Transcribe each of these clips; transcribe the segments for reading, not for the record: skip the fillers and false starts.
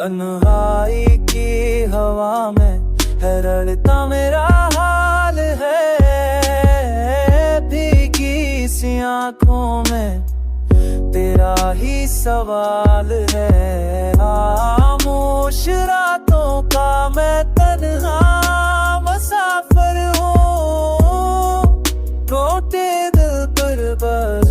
तन्हाई की हवा में है रड़ता मेरा हाल है, भीगी सी आँखों में तेरा ही सवाल है। खामोश रातों का मैं तन्हा मुसाफिर हूँ, टूटे दिल पर बस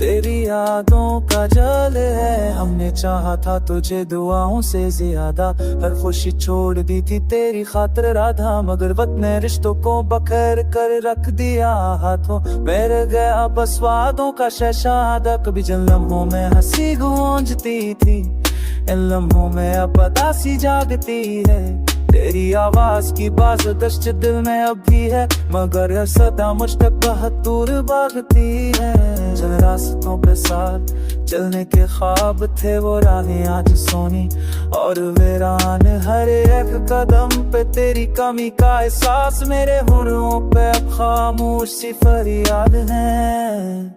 तेरी यादों का जल है। हमने चाहा था तुझे दुआओं से ज्यादा, हर खुशी छोड़ दी थी तेरी खातिर राधा, मगर वक्त ने रिश्तों को बखेर कर रख दिया हाथों। मेरे गया बस वादों का शहशादा, कभी जिन लम्हों में हंसी गूंजती थी, इन लम्हों में अब उदासी जागती है। तेरी आवाज की बाज दश्त दिल में अब भी है, मगर यह सदा मुझ तक बहुत दूर भागती है। जिन रास्तों पे साथ चलने के ख्वाब थे वो राहें आज सोनी और वीरान, हर एक कदम पे तेरी कमी का एहसास मेरे होठों पे अब खामोश सी फरियाद है।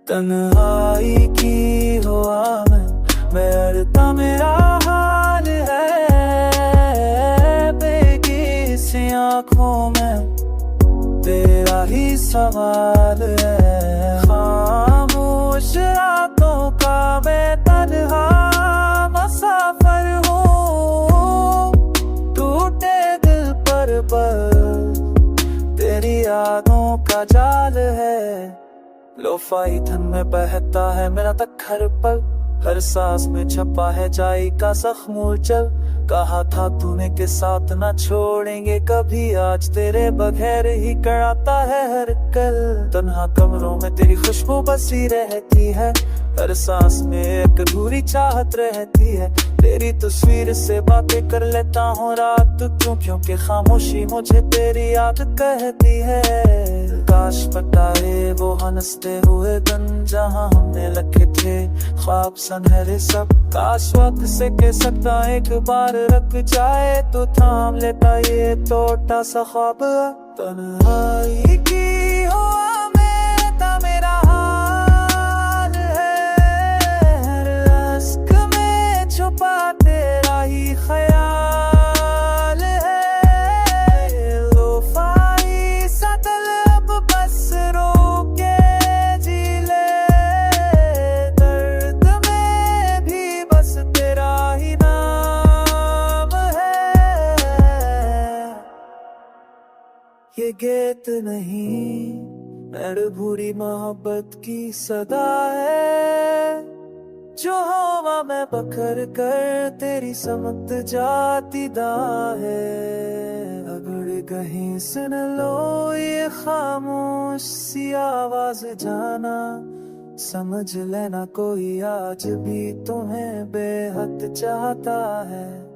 तन्हाई की हवा में मैं मेरा हाल है, आँखों में तेरा ही सवाल है। खामोश रातों का मैं तन्हा मुसाफिर हूँ, टूटे दिल पर तेरी यादों का जाल है। लोफाई धन में बहता है मेरा तक हर पल, हर सांस में छपा है जाई का जख्म चल। कहा था तूने के साथ ना छोड़ेंगे कभी, आज तेरे बगैर ही कराता है हर कल। तन्हा कमरों में तेरी खुशबू बसी रहती है, हर सांस में एक अधूरी चाहत रहती है। तेरी तस्वीर से बातें कर लेता हूँ रात क्यों, क्योंकि खामोशी मुझे तेरी याद कहती है। काश बताए वो हंसते हुए दिन जहाँ हमने रखे थे ख्वाब सुनहरे सब, काश वक्त से कह सकता एक बार रख जाए तो थाम लेता ये टूटा सा ख्वाब। तन्हाई की हवा में था मेरा हाल है, हर अश्क में छुपा तेरा ही ख्याल है। लोफाई सा तलब बस रोके जी ले, दर्द में भी बस तेरा ही नाम है। ये गीत नहीं मरभूरी मोहब्बत की सदा है, जो हवा में बखर कर तेरी समत जाती दा है। अगर कहीं सुन लो ये खामोश सी आवाज जाना, समझ लेना कोई आज भी तुम्हें बेहद चाहता है।